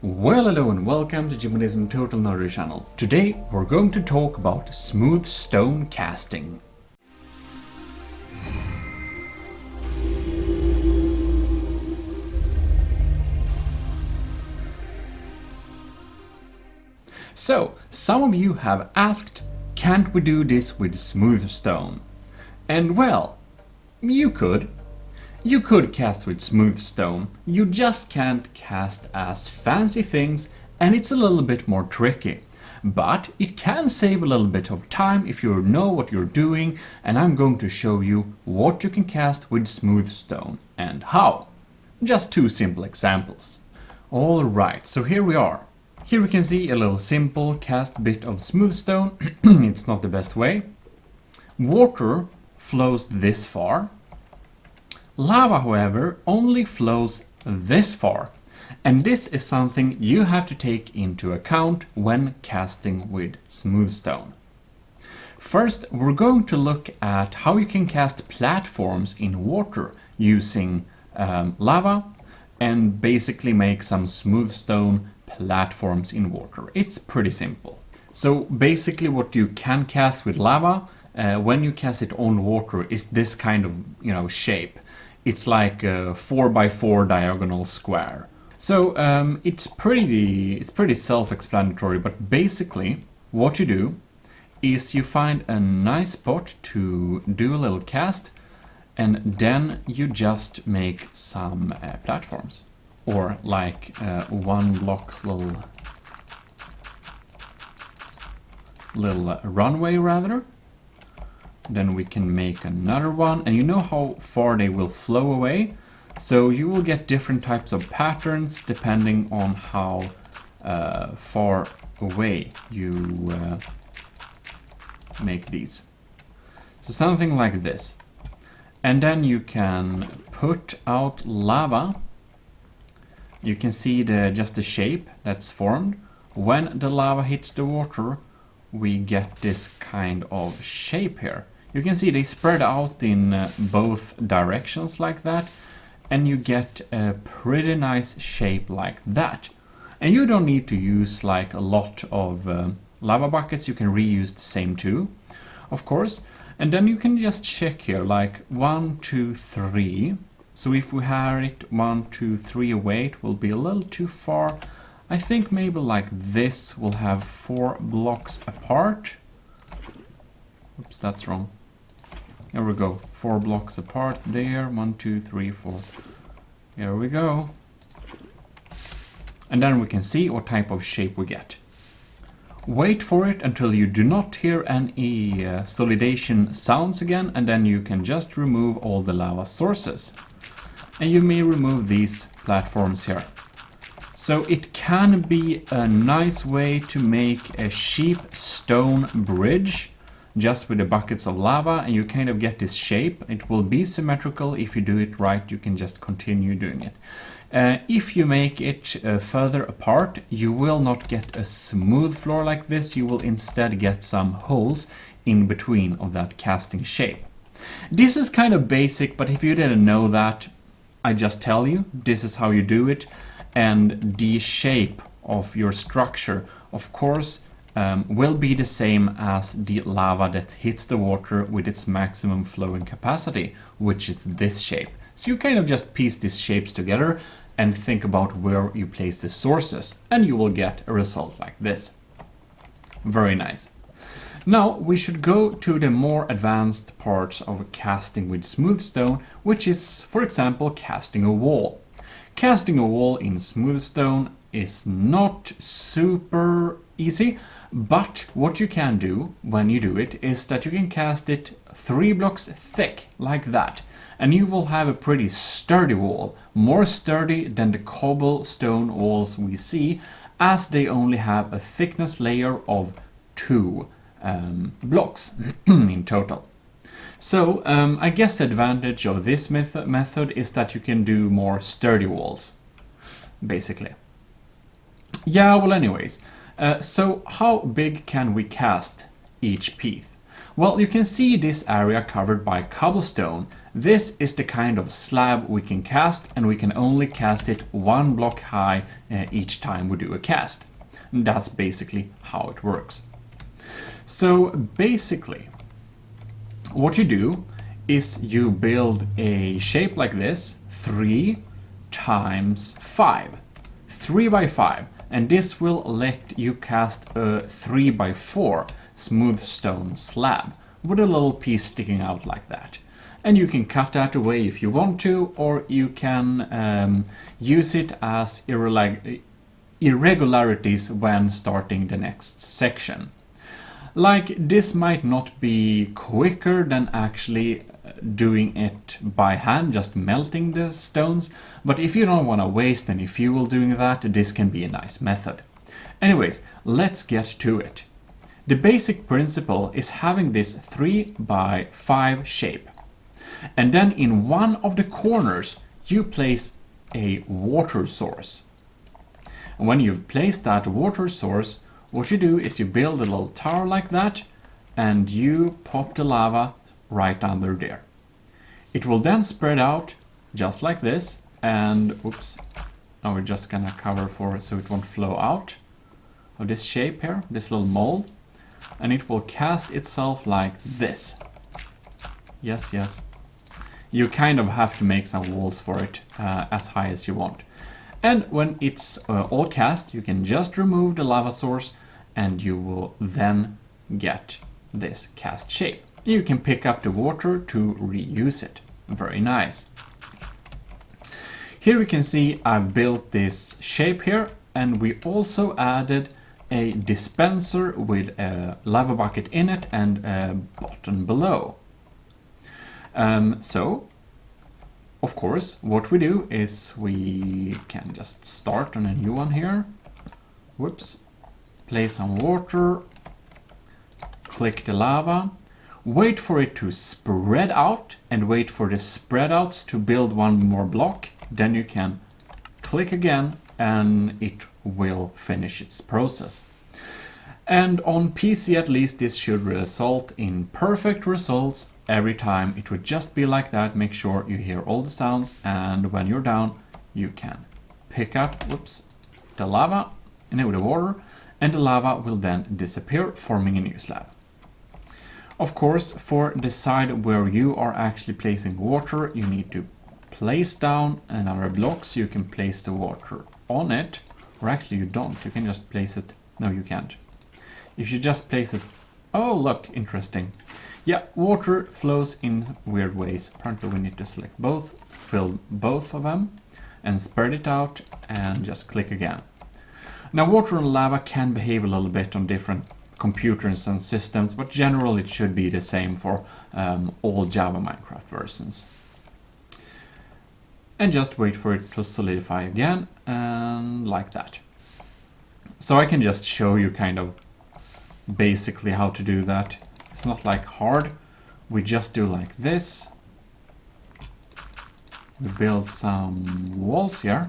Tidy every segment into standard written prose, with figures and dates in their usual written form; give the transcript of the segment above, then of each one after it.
Well, hello and welcome to Gmodism Total Nerdy channel. Today we're going to talk about smooth stone casting. So, some of you have asked, can't we do this with smooth stone? And well, you could. You could cast with smooth stone, you just can't cast as fancy things and it's a little bit more tricky. But it can save a little bit of time if you know what you're doing, and I'm going to show you what you can cast with smooth stone and how. Just two simple examples. Alright, so here we are. Here we can see a little simple cast bit of smooth stone. It's not the best way. Water flows this far. Lava, however, only flows this far, and this is something you have to take into account when casting with smooth stone. First, we're going to look at how you can cast platforms in water using lava and basically make some smooth stone platforms in water. It's pretty simple. So basically what you can cast with lava when you cast it on water is this kind of shape. It's like a 4x4 diagonal square. So it's pretty self-explanatory, but basically what you do is you find a nice spot to do a little cast, and then you just make some platforms, or like one block little runway rather. Then we can make another one, and you know how far they will flow away, so you will get different types of patterns depending on how far away you make these. So something like this, and then you can put out lava. You can see just the shape that's formed. When the lava hits the water, we get this kind of shape here. You can see they spread out in both directions like that, and you get a pretty nice shape like that. And you don't need to use like a lot of lava buckets, you can reuse the same too, of course. And then you can just check here, like 1, 2, 3. So if we have it 1, 2, 3 away, it will be a little too far. I think maybe like this will have 4 blocks apart. Oops, that's wrong. There we go, 4 blocks apart there, 1, 2, 3, 4. Here we go. And then we can see what type of shape we get. Wait for it until you do not hear any solidation sounds again, and then you can just remove all the lava sources. And you may remove these platforms here. So it can be a nice way to make a cheap stone bridge just with the buckets of lava, and you kind of get this shape. It will be symmetrical. If you do it right, you can just continue doing it. If you make it further apart, you will not get a smooth floor like this. You will instead get some holes in between of that casting shape. This is kind of basic, but if you didn't know that, I just tell you, this is how you do it. And the shape of your structure, of course, will be the same as the lava that hits the water with its maximum flowing capacity, which is this shape. So you kind of just piece these shapes together and think about where you place the sources, and you will get a result like this. Very nice. Now we should go to the more advanced parts of casting with smooth stone, which is, for example, casting a wall. Casting a wall in smooth stone is not super easy, but what you can do when you do it is that you can cast it 3 blocks thick like that, and you will have a pretty sturdy wall, more sturdy than the cobblestone walls we see, as they only have a thickness layer of 2 blocks in total. So I guess the advantage of this method is that you can do more sturdy walls, basically. Yeah, well anyways, so how big can we cast each piece? Well, you can see this area covered by cobblestone. This is the kind of slab we can cast, and we can only cast it 1 block high each time we do a cast. And that's basically how it works. So basically, what you do is you build a shape like this, 3 times 5, 3 by 5, and this will let you cast a 3 by 4 smooth stone slab with a little piece sticking out like that. And you can cut that away if you want to, or you can use it as irregularities when starting the next section. Like, this might not be quicker than actually doing it by hand, just melting the stones, but if you don't want to waste any fuel doing that, this can be a nice method. Anyways, let's get to it. The basic principle is having this 3 by 5 shape, and then in one of the corners you place a water source. And when you've placed that water source, what you do is you build a little tower like that, and you pop the lava right under there. It will then spread out just like this, and oops, now we're just gonna cover for it so it won't flow out of this shape here, this little mold, and it will cast itself like this. Yes, yes. You kind of have to make some walls for it as high as you want. And when it's all cast, you can just remove the lava source and you will then get this cast shape. You can pick up the water to reuse it. Very nice. Here we can see I've built this shape here, and we also added a dispenser with a lava bucket in it and a button below. So, of course, what we do is we can just start on a new one here. Whoops. Place some water. Click the lava. Wait for it to spread out and wait for the spread outs to build one more block. Then you can click again and it will finish its process. And on PC at least, this should result in perfect results every time. It would just be like that. Make sure you hear all the sounds, and when you're down you can pick up the lava and with the water, and the lava will then disappear, forming a new slab. Of course, for the side where you are actually placing water, you need to place down another block so you can place the water on it. Or actually you don't, you can just place it. No, you can't. If you just place it... Oh, look, interesting. Yeah, water flows in weird ways. Apparently we need to select both, fill both of them, and spread it out, and just click again. Now, water and lava can behave a little bit on different computers and systems, but generally it should be the same for all Java Minecraft versions. And just wait for it to solidify again, and like that. So I can just show you kind of basically how to do that. It's not like hard. We just do like this. We build some walls here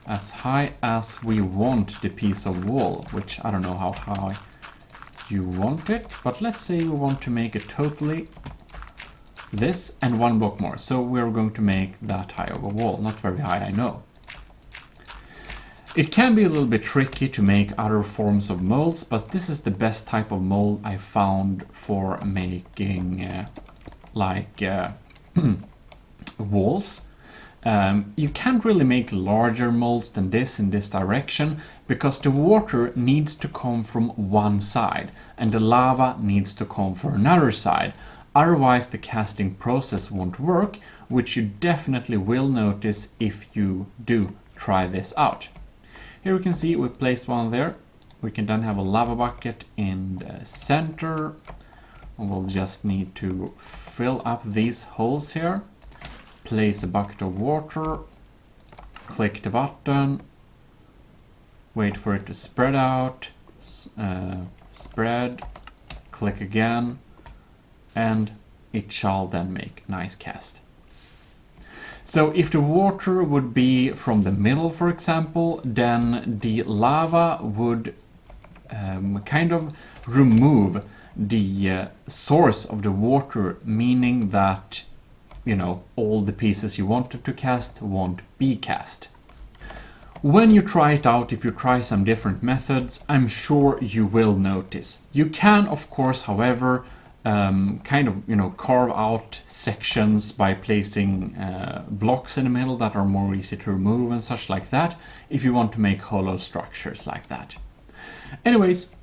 as high as we want the piece of wall, which I don't know how high you want it, but let's say we want to make it totally this and one block more. So we're going to make that high of a wall. Not very high, I know. It can be a little bit tricky to make other forms of molds, but this is the best type of mold I found for making walls. You can't really make larger molds than this in this direction, because the water needs to come from one side and the lava needs to come from another side. Otherwise the casting process won't work, which you definitely will notice if you do try this out. Here we can see we placed one there. We can then have a lava bucket in the center. We'll just need to fill up these holes here. Place a bucket of water. Click the button. Wait for it to spread out. Spread. Click again. And it shall then make a nice cast. So if the water would be from the middle, for example, then the lava would kind of remove the source of the water, meaning that, you know, all the pieces you wanted to cast won't be cast. When you try it out, if you try some different methods, I'm sure you will notice. You can, of course, however, kind of, you know, carve out sections by placing blocks in the middle that are more easy to remove and such like that, if you want to make hollow structures like that. Anyways,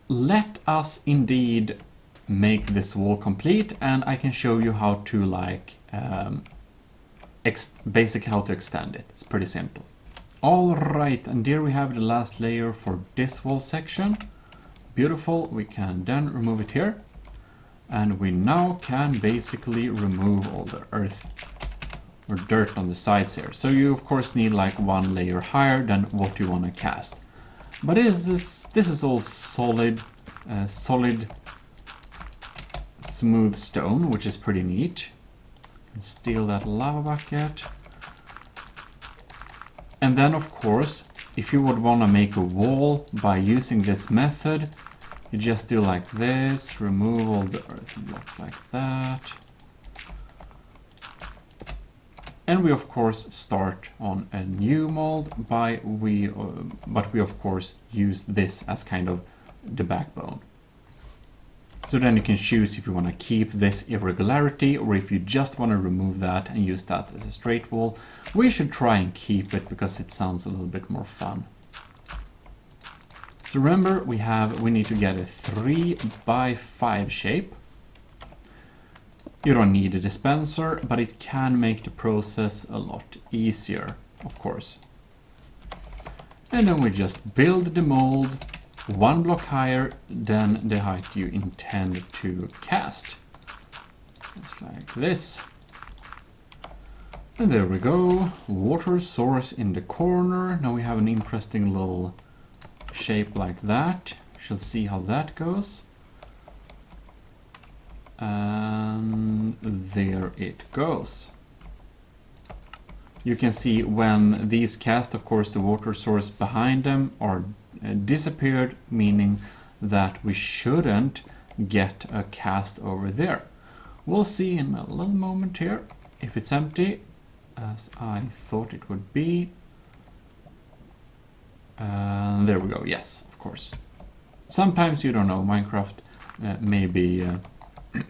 let us indeed make this wall complete, and I can show you how to, like, basically how to extend it. It's pretty simple. Alright, and here we have the last layer for this wall section. Beautiful. We can then remove it here. And we now can basically remove all the earth or dirt on the sides here. So you of course need like one layer higher than what you want to cast. But this is all solid smooth stone, which is pretty neat. Steal that lava bucket. And then of course, if you would want to make a wall by using this method, you just do like this, remove all the earth blocks like that. And we of course start on a new mold but we of course use this as kind of the backbone. So then you can choose if you want to keep this irregularity or if you just want to remove that and use that as a straight wall. We should try and keep it because it sounds a little bit more fun. So remember, we need to get a 3x5 shape. You don't need a dispenser, but it can make the process a lot easier, of course. And then we just build the mold one block higher than the height you intend to cast. Just like this. And there we go. Water source in the corner. Now we have an interesting little shape like that. Shall see how that goes. And there it goes. You can see when these cast, of course, the water source behind them are disappeared, meaning that we shouldn't get a cast over there. We'll see in a little moment here if it's empty, as I thought it would be. There we go. Yes, of course. Sometimes, you don't know, Minecraft may be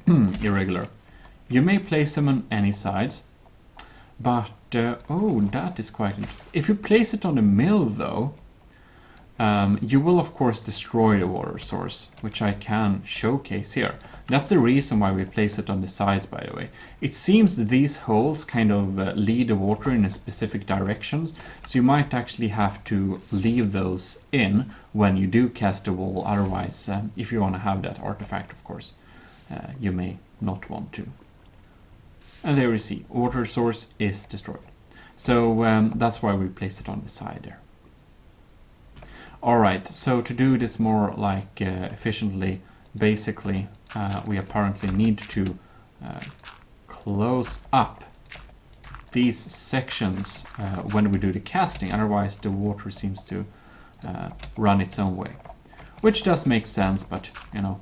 irregular. You may place them on any sides, but oh, that is quite interesting. If you place it on the mill, though, you will of course destroy the water source, which I can showcase here. That's the reason why we place it on the sides, by the way. It seems that these holes kind of lead the water in a specific direction, so you might actually have to leave those in when you do cast the wall. Otherwise, if you want to have that artifact, of course, you may not want to. And there you see, water source is destroyed. So that's why we placed it on the side there. Alright, so to do this more like efficiently, basically we apparently need to close up these sections when we do the casting, otherwise the water seems to run its own way. Which does make sense, but you know,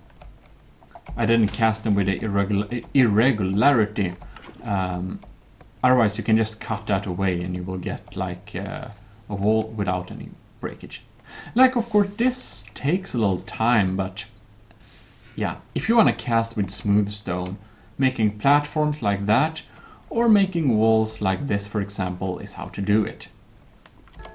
I didn't cast them with the irregularity. Otherwise you can just cut that away and you will get like a wall without any breakage. Like, of course, this takes a little time, but yeah, if you want to cast with smooth stone, making platforms like that, or making walls like this, for example, is how to do it.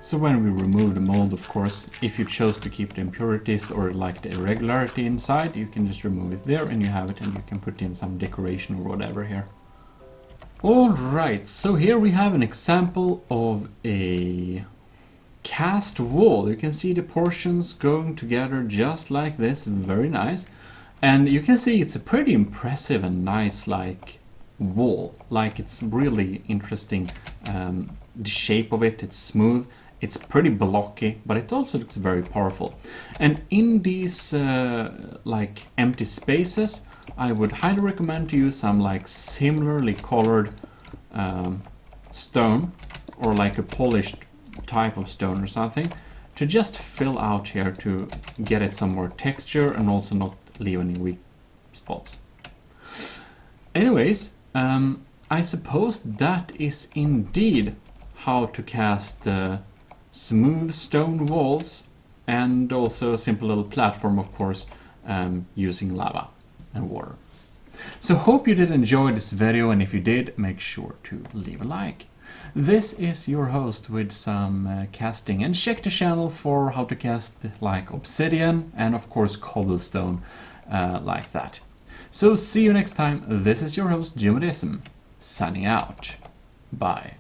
So when we remove the mold, of course, if you chose to keep the impurities or like the irregularity inside, you can just remove it there and you have it, and you can put in some decoration or whatever here. Alright, so here we have an example of a cast wall. You can see the portions going together just like this, very nice. And you can see it's a pretty impressive and nice like wall. Like, it's really interesting, the shape of it, it's smooth, it's pretty blocky, but it also looks very powerful. And in these like empty spaces, I would highly recommend to use some like similarly colored stone, or like a polished type of stone or something, to just fill out here to get it some more texture and also not leave any weak spots. Anyways, I suppose that is indeed how to cast smooth stone walls, and also a simple little platform, of course, using lava and water. So hope you did enjoy this video, and if you did, make sure to leave a like. This is your host with some casting, and check the channel for how to cast like obsidian and of course cobblestone like that. So see you next time. This is your host Gmodism, signing out. Bye.